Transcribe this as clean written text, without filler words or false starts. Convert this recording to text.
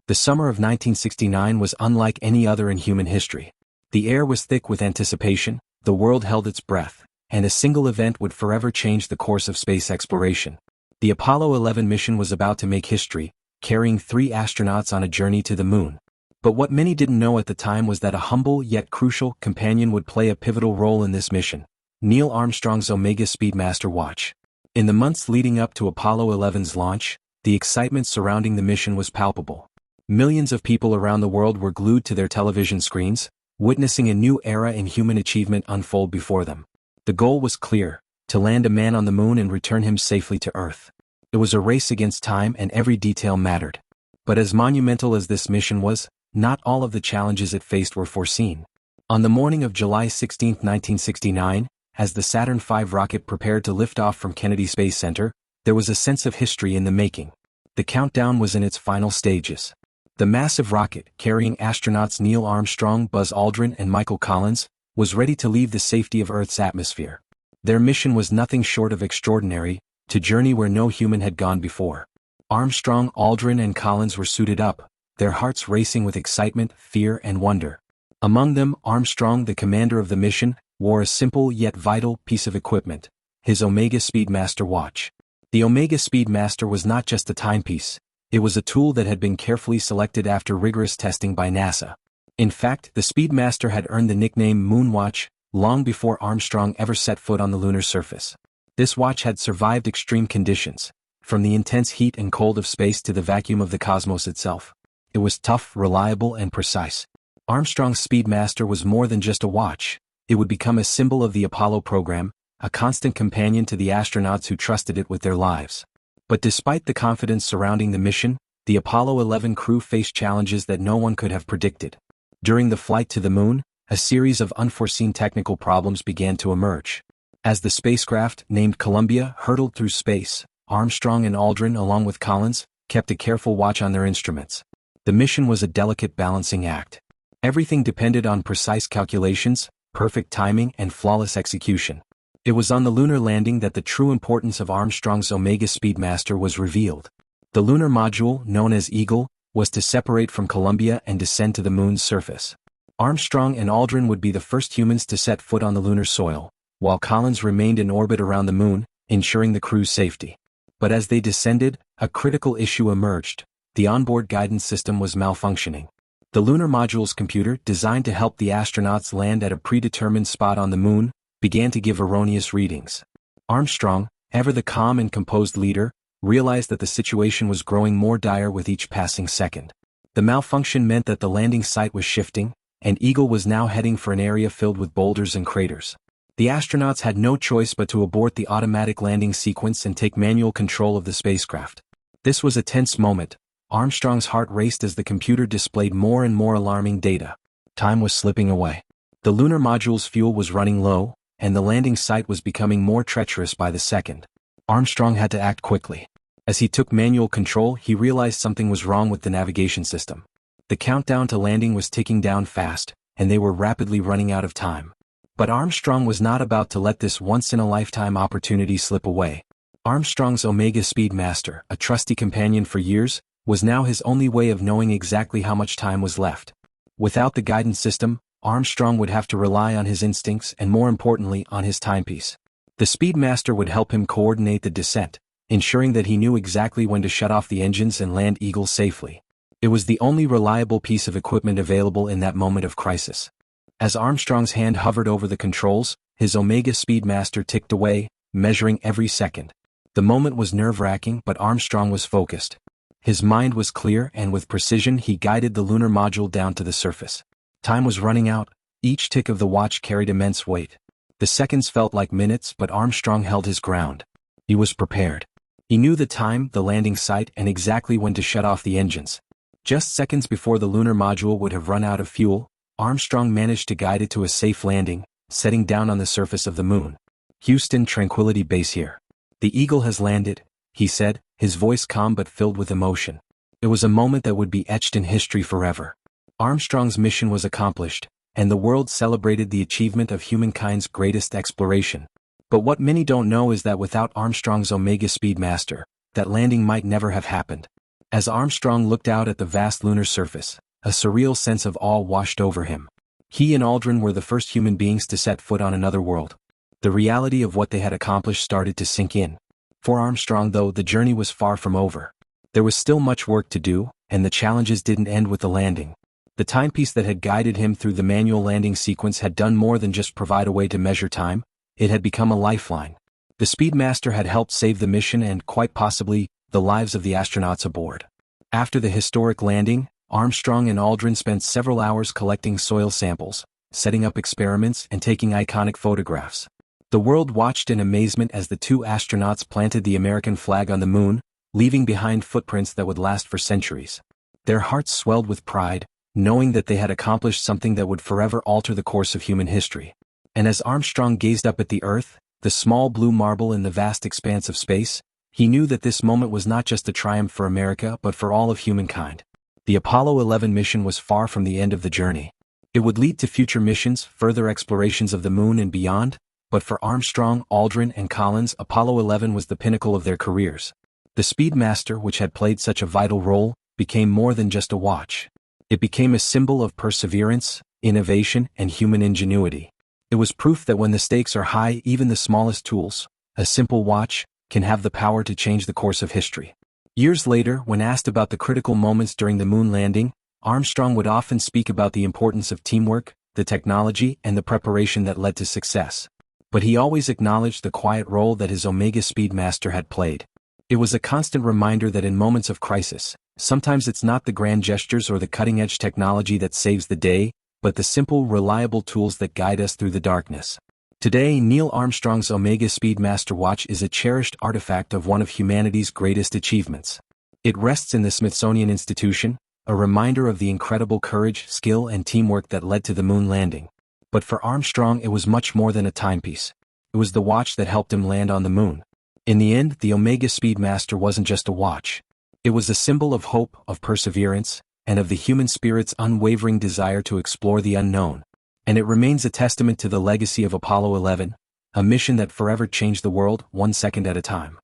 The summer of 1969 was unlike any other in human history. The air was thick with anticipation, the world held its breath, and a single event would forever change the course of space exploration. The Apollo 11 mission was about to make history, carrying 3 astronauts on a journey to the moon. But what many didn't know at the time was that a humble yet crucial companion would play a pivotal role in this mission: Neil Armstrong's Omega Speedmaster watch. In the months leading up to Apollo 11's launch, the excitement surrounding the mission was palpable. Millions of people around the world were glued to their television screens, witnessing a new era in human achievement unfold before them. The goal was clear: to land a man on the moon and return him safely to Earth. It was a race against time, and every detail mattered. But as monumental as this mission was, not all of the challenges it faced were foreseen. On the morning of July 16, 1969, as the Saturn V rocket prepared to lift off from Kennedy Space Center, there was a sense of history in the making. The countdown was in its final stages. The massive rocket, carrying astronauts Neil Armstrong, Buzz Aldrin, and Michael Collins, was ready to leave the safety of Earth's atmosphere. Their mission was nothing short of extraordinary: to journey where no human had gone before. Armstrong, Aldrin, and Collins were suited up, their hearts racing with excitement, fear, and wonder. Among them, Armstrong, the commander of the mission, wore a simple yet vital piece of equipment: his Omega Speedmaster watch. The Omega Speedmaster was not just a timepiece, it was a tool that had been carefully selected after rigorous testing by NASA. In fact, the Speedmaster had earned the nickname Moonwatch long before Armstrong ever set foot on the lunar surface. This watch had survived extreme conditions, from the intense heat and cold of space to the vacuum of the cosmos itself. It was tough, reliable, and precise. Armstrong's Speedmaster was more than just a watch. It would become a symbol of the Apollo program, a constant companion to the astronauts who trusted it with their lives. But despite the confidence surrounding the mission, the Apollo 11 crew faced challenges that no one could have predicted. During the flight to the moon, a series of unforeseen technical problems began to emerge. As the spacecraft, named Columbia, hurtled through space, Armstrong and Aldrin, along with Collins, kept a careful watch on their instruments. The mission was a delicate balancing act. Everything depended on precise calculations, perfect timing, and flawless execution. It was on the lunar landing that the true importance of Armstrong's Omega Speedmaster was revealed. The lunar module, known as Eagle, was to separate from Columbia and descend to the moon's surface. Armstrong and Aldrin would be the first humans to set foot on the lunar soil, while Collins remained in orbit around the moon, ensuring the crew's safety. But as they descended, a critical issue emerged: the onboard guidance system was malfunctioning. The lunar module's computer, designed to help the astronauts land at a predetermined spot on the moon, began to give erroneous readings. Armstrong, ever the calm and composed leader, realized that the situation was growing more dire with each passing second. The malfunction meant that the landing site was shifting, and Eagle was now heading for an area filled with boulders and craters. The astronauts had no choice but to abort the automatic landing sequence and take manual control of the spacecraft. This was a tense moment. Armstrong's heart raced as the computer displayed more and more alarming data. Time was slipping away. The lunar module's fuel was running low, and the landing site was becoming more treacherous by the second. Armstrong had to act quickly. As he took manual control, he realized something was wrong with the navigation system. The countdown to landing was ticking down fast, and they were rapidly running out of time. But Armstrong was not about to let this once-in-a-lifetime opportunity slip away. Armstrong's Omega Speedmaster, a trusty companion for years, was now his only way of knowing exactly how much time was left. Without the guidance system, Armstrong would have to rely on his instincts and, more importantly, on his timepiece. The Speedmaster would help him coordinate the descent, ensuring that he knew exactly when to shut off the engines and land Eagle safely. It was the only reliable piece of equipment available in that moment of crisis. As Armstrong's hand hovered over the controls, his Omega Speedmaster ticked away, measuring every second. The moment was nerve-wracking, but Armstrong was focused. His mind was clear, and with precision he guided the lunar module down to the surface. Time was running out. Each tick of the watch carried immense weight. The seconds felt like minutes, but Armstrong held his ground. He was prepared. He knew the time, the landing site, and exactly when to shut off the engines. Just seconds before the lunar module would have run out of fuel, Armstrong managed to guide it to a safe landing, setting down on the surface of the moon. "Houston, Tranquility Base here. The Eagle has landed," he said, his voice calm but filled with emotion. It was a moment that would be etched in history forever. Armstrong's mission was accomplished, and the world celebrated the achievement of humankind's greatest exploration. But what many don't know is that without Armstrong's Omega Speedmaster, that landing might never have happened. As Armstrong looked out at the vast lunar surface, a surreal sense of awe washed over him. He and Aldrin were the first human beings to set foot on another world. The reality of what they had accomplished started to sink in. For Armstrong, though, the journey was far from over. There was still much work to do, and the challenges didn't end with the landing. The timepiece that had guided him through the manual landing sequence had done more than just provide a way to measure time. It had become a lifeline. The Speedmaster had helped save the mission and, quite possibly, the lives of the astronauts aboard. After the historic landing, Armstrong and Aldrin spent several hours collecting soil samples, setting up experiments, and taking iconic photographs. The world watched in amazement as the two astronauts planted the American flag on the moon, leaving behind footprints that would last for centuries. Their hearts swelled with pride, knowing that they had accomplished something that would forever alter the course of human history. And as Armstrong gazed up at the Earth, the small blue marble in the vast expanse of space, he knew that this moment was not just a triumph for America but for all of humankind. The Apollo 11 mission was far from the end of the journey. It would lead to future missions, further explorations of the moon and beyond, but for Armstrong, Aldrin, and Collins, Apollo 11 was the pinnacle of their careers. The Speedmaster, which had played such a vital role, became more than just a watch. It became a symbol of perseverance, innovation, and human ingenuity. It was proof that when the stakes are high, even the smallest tools, a simple watch, can have the power to change the course of history. Years later, when asked about the critical moments during the moon landing, Armstrong would often speak about the importance of teamwork, the technology, and the preparation that led to success. But he always acknowledged the quiet role that his Omega Speedmaster had played. It was a constant reminder that in moments of crisis, sometimes it's not the grand gestures or the cutting-edge technology that saves the day, but the simple, reliable tools that guide us through the darkness. Today, Neil Armstrong's Omega Speedmaster watch is a cherished artifact of one of humanity's greatest achievements. It rests in the Smithsonian Institution, a reminder of the incredible courage, skill, and teamwork that led to the moon landing. But for Armstrong, it was much more than a timepiece. It was the watch that helped him land on the moon. In the end, the Omega Speedmaster wasn't just a watch. It was a symbol of hope, of perseverance, and of the human spirit's unwavering desire to explore the unknown. And it remains a testament to the legacy of Apollo 11, a mission that forever changed the world, one second at a time.